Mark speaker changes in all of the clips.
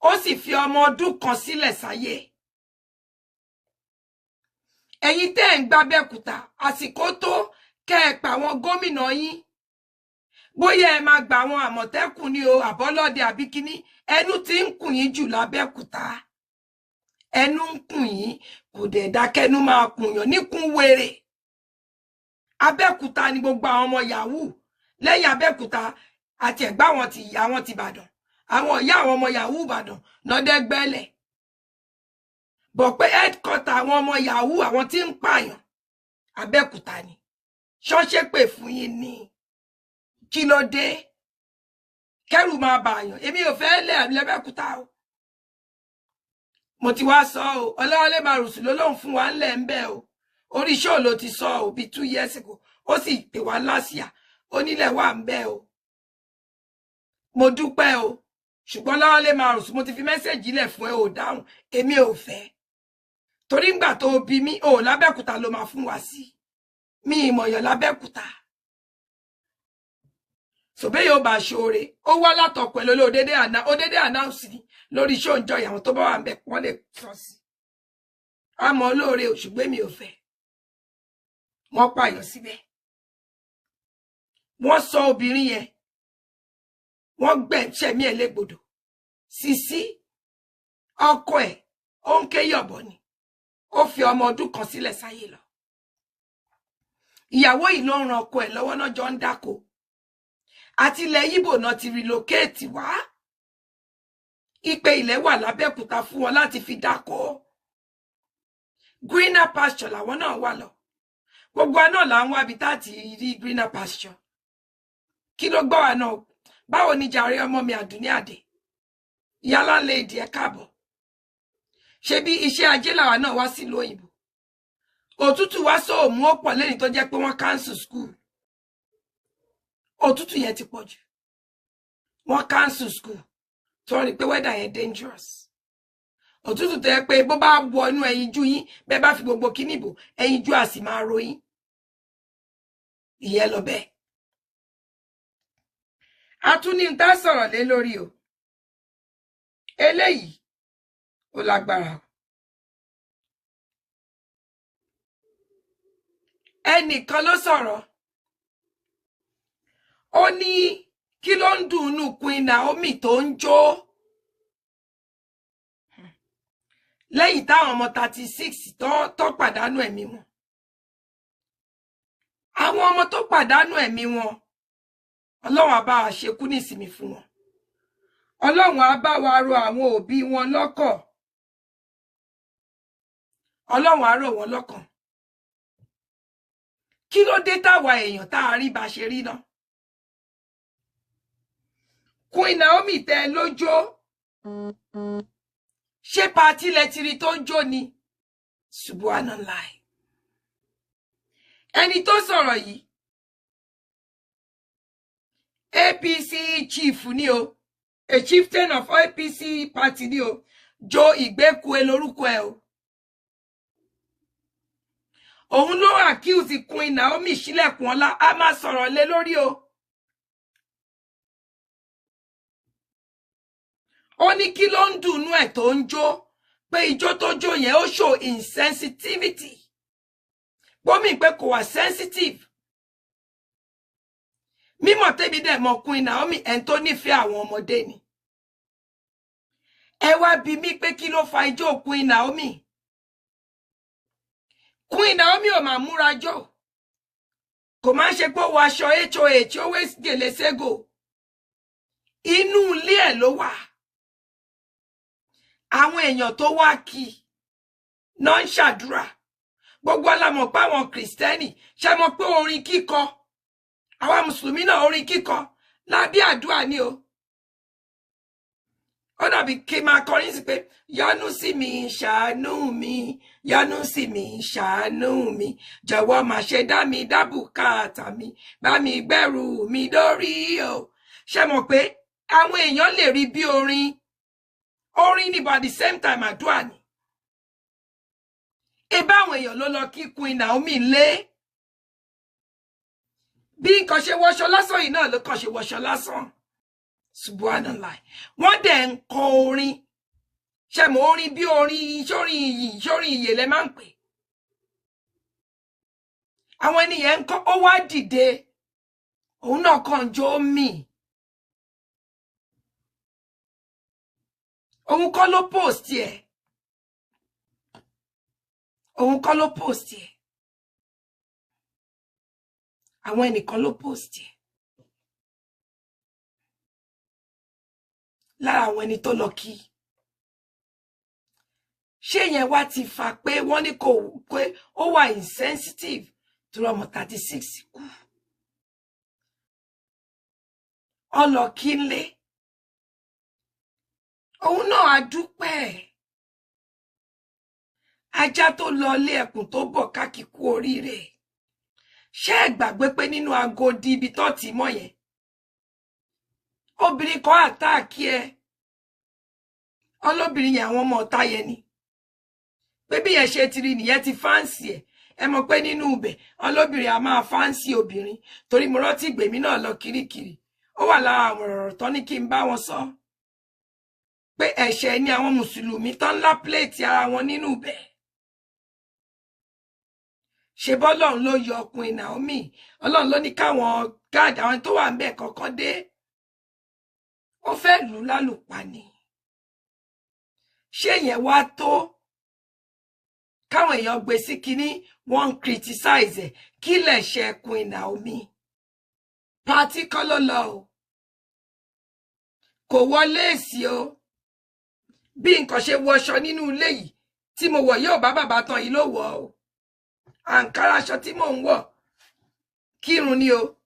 Speaker 1: ó sì fi ọmọ ọdún kan sílẹ̀ sáyé. Ẹ̀yin tẹ́ ń gba Abeokuta, àsìkò tó kẹ́ ẹ pa àwọn gómìnà yín. Bóyá ẹ máa gba àwọn Àmọ̀tẹ́kùn ní o àbọ́lọ́dẹ àbí kíní, ẹnu tí ń kùn yín jù l'Abeokuta. Ẹnu ń kùn yín, kò dẹ̀ dákẹ́nu máa kùnyàn níkùn wèrè. Abeokuta ni gbogbo àwọn ọmọ Yahoo. Lẹ́yìn Abeokuta àti ẹ̀gbá àwọn ti Ìbàdàn. Àwọn ìyá àwọn ọmọ Yahoo Ìbàdàn lọ́dẹ́gbẹ́lẹ̀. Bọ̀ pé headquarter àwọn ọmọ Yahoo àwọn tí ń pààyàn Abeokuta ni. Ṣọ́ṣẹ́ pè fún yín ní Kilode. Kẹ́rù máa bàyàn. Èmi ò fẹ́ lẹ̀ l'Abeokuta o. Mo ti wá sọ o. Ọlọ́wọ́lé Márùsù ló lóun fún wa ńlẹ̀ ń bẹ̀ o. Orí show ló ti sọ o bí 2 years ago. Ó sì pè wá lásìá. Ó nílẹ̀ wà ń bẹ̀ o. Mo dúpẹ́ o. Ṣùgbọ́n Ọlọ́wọ́lé Márùsù mo ti fi mẹ́sẹ̀jì lẹ̀ fún ẹ ò dáhùn. Èmi ò fẹ́. Torí ńgbà tó bí mi o l'Abeokuta ló máa fún wa sí. Mi ìmọ̀yàn l'Abeokuta. Sobe yo bá ṣoore. Ó wá látọkọ ẹ lolo ó dédé announce ni lórí show ńjọ́ àwọn tó bá wà ńbẹ̀ wọ́n lè sọ sí. Àmọ́ olóore ò ṣùgbọ́n mi ò fẹ́. Wọ́n pààyàn síbẹ̀. Wọ́n sọ obìnrin yẹn. Wọ́n gbẹ̀ṣẹ̀ mí ẹlẹ́gbọdọ̀. Sisi ọkọ ẹ̀ ó ń ké yọ̀bọ̀ ni. Ó fi ọmọ ọdún kan sílẹ̀ sáyé lọ. Ìyàwó yìí ló ń ran ọkọ ẹ̀ lọ́wọ́ náà jọ ń dáko. Àti ilẹ̀ Yíbò náà ti relocate wá. Ipe ilẹ̀ wà l'Abeokuta fún wọn láti fi dáko. Greener pasture làwọn náà wà lọ. Gbogbo wa náà là ń wá bí táti rí greener pasture. Kí ló gbọ́ wa náà? Báwo ni jàre ọmọ mi Àdùnní Àdè? Ìyálà lady ẹ káàbọ̀. Ṣé bí iṣẹ́ ajé làwa náà wá sí lóyìnbó. Òtútù wá sóòmù ó pọ̀ lẹ́yìn tó jẹ́ pé wọ́n cancel school. Òtútù yẹn ti pọ̀ jù. Wọ́n cancel school. Tó rí pé weather yẹn dangerous. Òtútù tó yẹ pé bó bá wọ inú ẹyinjú yín, bẹ́ẹ̀ bá fi gbogbo kíní bò, ẹyinjú á sì máa ro yín. Ìyẹn lọ bẹ́ẹ̀. A tún ní tá sọ̀rọ̀ lé lórí o. Eléyìí ó lágbára o. Ẹnìkan ló sọ̀rọ̀. Ó ní kí ló ń dùn nú Queen Naomi tó ń jó. Lẹ́yìn táwọn ọmọ 36 tó pàdánù ẹ̀mí wọn. Àwọn ọmọ tó pàdánù ẹ̀mí wọn. Ọlọ́run á bá wa ṣekú ní ìsinmi fún wọn. Ọlọ́run á bá wa rọ̀ àwọn òbí wọn lọ́kàn. Ọlọ́run á rọ̀ wọn lọ́kàn. Kí ló dé táwa èèyàn tá a rí bá ṣe rí náà? Queen Naomi tẹ lójó. Ṣé pàtí lẹ́tìrí tó jó ni? Subhanallah. Ẹni tó sọ̀rọ̀ yìí. APC chief ni o. A chieftain of APC party ni o. Jo Ìgbékùé lórúkọ ẹ̀ o. Òun ló accuse Queen Naomi Shilekunola, a máa sọ̀rọ̀ lé lórí o. Ó ní kí ló ń dùnnú ẹ̀ tó ń jó, pé ijó tó jó yẹn ó show insensitivity. Bómi pé kò wà sensitive. Mímọ̀ tẹ́bi dẹ̀ mọ̀ Queen Naomi ẹni tó nífẹ̀ẹ́ àwọn ọmọdé ni. Ẹ wá bi mí pé kí ló fa ijó Queen Naomi. Queen Naomi ò máa múra jó. Kò máa ń ṣe pé ó wọ aṣọ HOH tí ó wé gèlè ségò. Inú ilé ẹ̀ ló wà. Àwọn èèyàn tó wá kí náà ń ṣàdúrà. Gbogbo alámọ̀ pé àwọn Kristẹni ṣe mọ̀ pé orin kíkọ. Àwa Mùsùlùmí náà orin kíkọ lábí àdúrà ni o. Ó dàbí kí máa kọrin sí pé yọ́nú sí mi ṣàánú mi, yọ́nú sí mi ṣàánú mi, jọ̀wọ́ má ṣe dá mi dá bùkátà mi, bá mi gbẹ́rù mi dórí o. Ṣé mọ̀ pé àwọn èèyàn lè rí bí orin ní but at the same time àdúrà ni. Ebá àwọn èèyàn ló lọ kí Queen Naomi lé. Bí nǹkan ṣe wọṣọ lásán yìí náà ló kàn ṣe wọṣọ lásán. Subhanallah. Wọ́n dẹ̀ ń kọ orin ṣé mo orin bí orin sórin ìyè lẹ máa ń pè. Àwọn ènìyàn ń kọ́ ó wá dìde òun náà kàn jó mì. Òun kọ́ ló post ẹ̀. Òun kọ́ ló post ẹ̀. Àwọn ẹnìkan ló post ẹ̀. Lára àwọn ẹni tó lọ kí. Ṣé yẹn wá ti fà pé wọ́n ní kò pé ó wà insensitive tó ọmọ 36 kú. Ọlọ kí n lé. Òun náà á dúpẹ́. Ajá tó lọ lé ẹkùn tó bọ̀ kákìkú oríire. Ṣé ẹ gbàgbé pé nínú agodi ibi tó ti mọ́ yẹn obìnrin kan àtáàkì ẹ. Olóbìnrin yẹn àwọn ọmọ ọ̀tá yẹn ni. Pé bí yẹn ṣe ti rí nìyẹn ti fáǹsì ẹ. Ẹ mọ̀ pé nínú ibẹ̀ olóbìnrin a máa fáǹsì obìnrin torí mo rántí ìgbèmí náà lọ kirikiri. Ó wà lára àwọn ọ̀rọ̀ tó ní kí n bá wọn sọ. Pé ẹ̀ṣẹ̀ ni àwọn mùsùlùmí tán ńlá pléètì ara wọn nínú ibẹ̀. Ṣé bọ́lọ́run ló yọ ọkùnrin Naomi? Ọlọ́run ló ní káwọn gáàdì àwọn tó wà ń bẹ̀ kọ̀ọ̀kan dé. Ó fẹ́ lù ú lálùpà ni. Ṣé yẹn wá tó? Káwọn èèyàn gbé sí kinní wọ́n ń criticize ẹ̀. Kí lẹ̀ ṣe Queen Naomi? Pàtí kọ́ ló lọ o. Kò wọlé èsì o. Bí nǹkan ṣe wọṣọ nínú ilé yìí tí mo wọ̀ yóò bá bàbá tán yìí ló wọ̀ o. Àǹkárá aṣọ tí mò ń wọ̀ kírun ni o.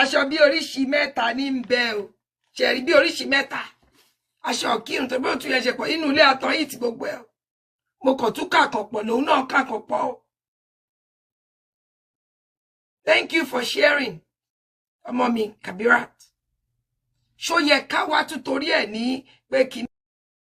Speaker 1: Aṣọ bí oríṣi mẹ́ta ní ń bẹ o. Ṣẹ̀rí bí oríṣi mẹ́ta. Aṣọ kírun tó bí ó tún yẹn ṣe pọ̀ nínú ilé àtọ̀ yìí ti gbogbo ẹ̀. Mo kàn tún kàkàn pọ̀ lòun náà kàkàn pọ̀ o. Thank you for sharing. Ọmọ mi Kabirat. Ṣó yẹ ká wá tún torí ẹ̀ ní pé kí